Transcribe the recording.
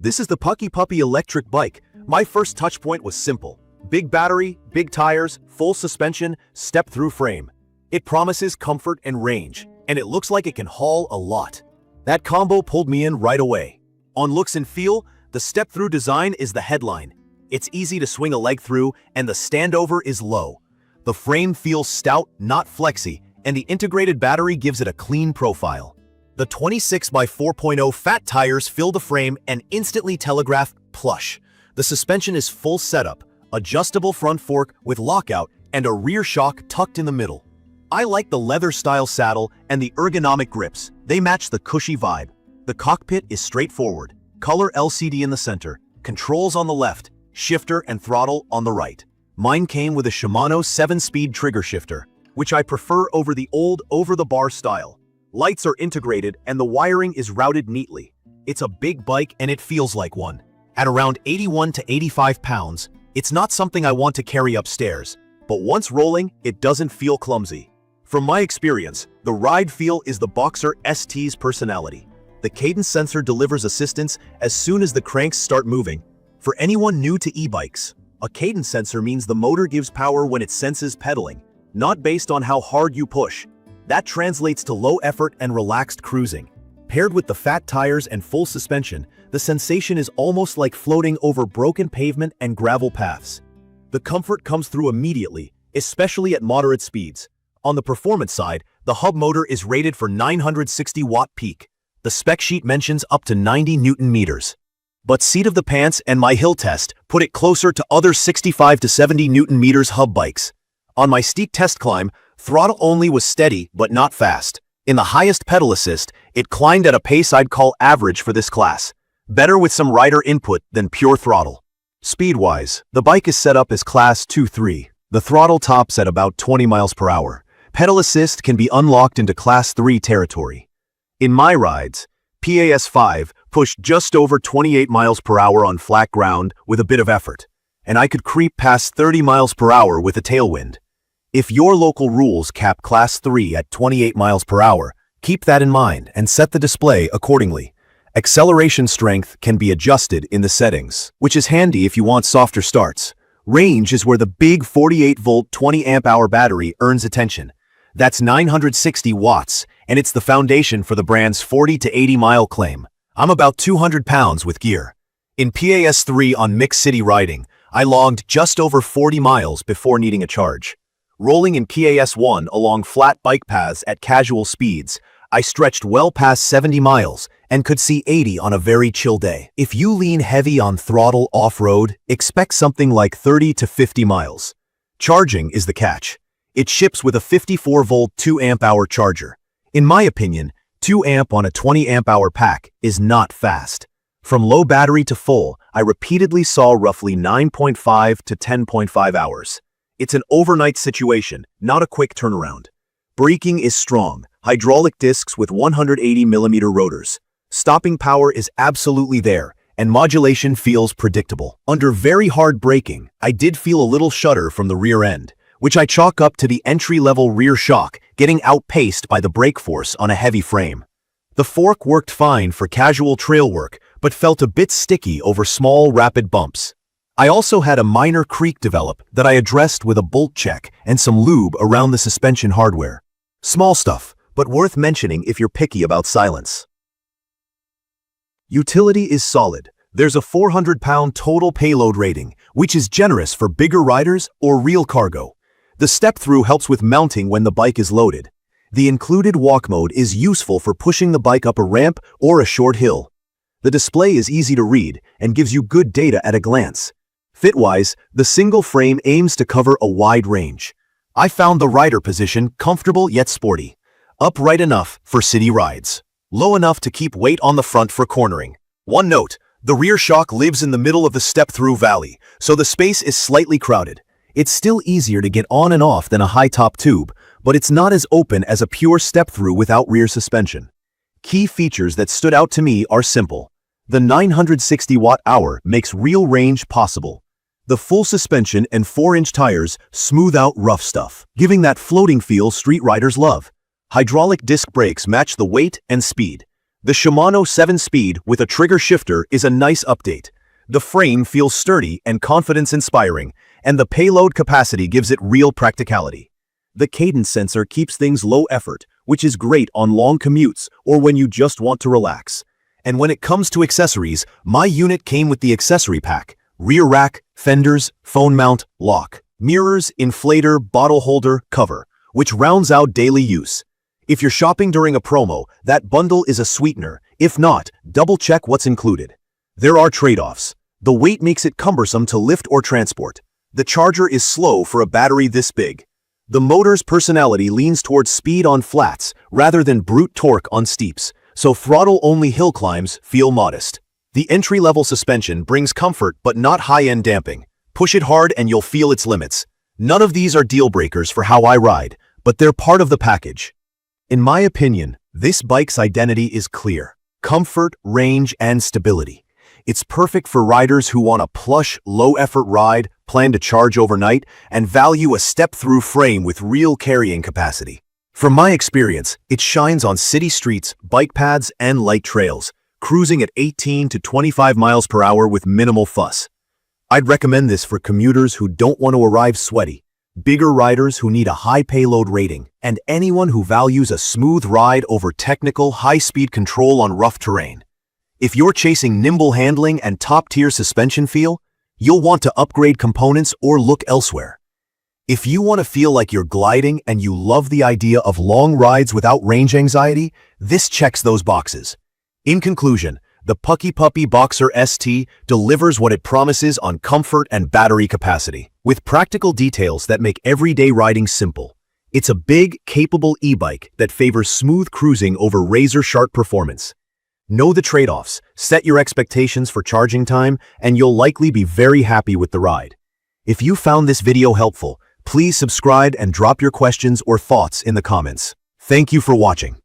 This is the PUCKIPUPPY electric bike. My first touch point was simple. Big battery, big tires, full suspension, step-through frame. It promises comfort and range, and it looks like it can haul a lot. That combo pulled me in right away. On looks and feel, the step-through design is the headline. It's easy to swing a leg through, and the standover is low. The frame feels stout, not flexy, and the integrated battery gives it a clean profile. The 26x4.0 fat tires fill the frame and instantly telegraph plush. The suspension is full setup, adjustable front fork with lockout and a rear shock tucked in the middle. I like the leather-style saddle and the ergonomic grips. They match the cushy vibe. The cockpit is straightforward. Color LCD in the center, controls on the left, shifter and throttle on the right. Mine came with a Shimano 7-speed trigger shifter, which I prefer over the old over-the-bar style. Lights are integrated and the wiring is routed neatly. It's a big bike and it feels like one. At around 81 to 85 pounds, it's not something I want to carry upstairs, but once rolling, it doesn't feel clumsy. From my experience, the ride feel is the Boxer ST's personality. The cadence sensor delivers assistance as soon as the cranks start moving. For anyone new to e-bikes, a cadence sensor means the motor gives power when it senses pedaling, not based on how hard you push. That translates to low effort and relaxed cruising. Paired with the fat tires and full suspension, the sensation is almost like floating over broken pavement and gravel paths. The comfort comes through immediately, especially at moderate speeds. On the performance side, the hub motor is rated for 960 watt peak. The spec sheet mentions up to 90 Newton meters. But seat of the pants and my hill test put it closer to other 65 to 70 Newton meters hub bikes. On my steep test climb, throttle only was steady but not fast. In the highest pedal assist, it climbed at a pace I'd call average for this class. Better with some rider input than pure throttle. Speed-wise, the bike is set up as class 2-3. The throttle tops at about 20 miles per hour. Pedal assist can be unlocked into class 3 territory. In my rides, PAS 5 pushed just over 28 miles per hour on flat ground with a bit of effort, and I could creep past 30 miles per hour with a tailwind. If your local rules cap class 3 at 28 miles per hour, keep that in mind and set the display accordingly. Acceleration strength can be adjusted in the settings, which is handy if you want softer starts. Range is where the big 48-volt 20-amp-hour battery earns attention. That's 960 watts, and it's the foundation for the brand's 40 to 80-mile claim. I'm about 200 pounds with gear. In PAS 3 on mixed city riding, I logged just over 40 miles before needing a charge. Rolling in PAS 1 along flat bike paths at casual speeds, I stretched well past 70 miles and could see 80 on a very chill day. If you lean heavy on throttle off-road, expect something like 30 to 50 miles. Charging is the catch. It ships with a 54-volt 2-amp-hour charger. In my opinion, 2 amp on a 20-amp-hour pack is not fast. From low battery to full, I repeatedly saw roughly 9.5 to 10.5 hours. It's an overnight situation, not a quick turnaround. Braking is strong, hydraulic discs with 180mm rotors. Stopping power is absolutely there, and modulation feels predictable. Under very hard braking, I did feel a little shudder from the rear end, which I chalk up to the entry-level rear shock getting outpaced by the brake force on a heavy frame. The fork worked fine for casual trail work, but felt a bit sticky over small, rapid bumps. I also had a minor creak develop that I addressed with a bolt check and some lube around the suspension hardware. Small stuff, but worth mentioning if you're picky about silence. Utility is solid. There's a 400-pound total payload rating, which is generous for bigger riders or real cargo. The step-through helps with mounting when the bike is loaded. The included walk mode is useful for pushing the bike up a ramp or a short hill. The display is easy to read and gives you good data at a glance. Fit-wise, the single frame aims to cover a wide range. I found the rider position comfortable yet sporty. Upright enough for city rides. Low enough to keep weight on the front for cornering. One note, the rear shock lives in the middle of the step-through valley, so the space is slightly crowded. It's still easier to get on and off than a high-top tube, but it's not as open as a pure step-through without rear suspension. Key features that stood out to me are simple. The 960 watt-hour makes real range possible. The full suspension and 4-inch tires smooth out rough stuff, giving that floating feel street riders love. Hydraulic disc brakes match the weight and speed. The Shimano 7-speed with a trigger shifter is a nice update. The frame feels sturdy and confidence-inspiring, and the payload capacity gives it real practicality. The cadence sensor keeps things low effort, which is great on long commutes or when you just want to relax. And when it comes to accessories, my unit came with the accessory pack: rear rack, fenders, phone mount, lock, mirrors, inflator, bottle holder, cover, which rounds out daily use. If you're shopping during a promo, that bundle is a sweetener. If not, double-check what's included. There are trade-offs. The weight makes it cumbersome to lift or transport. The charger is slow for a battery this big. The motor's personality leans towards speed on flats rather than brute torque on steeps, so throttle-only hill climbs feel modest. The entry-level suspension brings comfort but not high-end damping. Push it hard and you'll feel its limits. None of these are deal-breakers for how I ride, but they're part of the package. In my opinion, this bike's identity is clear: comfort, range, and stability. It's perfect for riders who want a plush, low-effort ride, plan to charge overnight, and value a step-through frame with real carrying capacity. From my experience, it shines on city streets, bike paths, and light trails, cruising at 18 to 25 miles per hour with minimal fuss. I'd recommend this for commuters who don't want to arrive sweaty, bigger riders who need a high payload rating, and anyone who values a smooth ride over technical, high-speed control on rough terrain. If you're chasing nimble handling and top-tier suspension feel, you'll want to upgrade components or look elsewhere. If you want to feel like you're gliding and you love the idea of long rides without range anxiety, this checks those boxes. In conclusion, the PUCKIPUPPY Boxer ST delivers what it promises on comfort and battery capacity, with practical details that make everyday riding simple. It's a big, capable e-bike that favors smooth cruising over razor-sharp performance. Know the trade-offs, set your expectations for charging time, and you'll likely be very happy with the ride. If you found this video helpful, please subscribe and drop your questions or thoughts in the comments. Thank you for watching.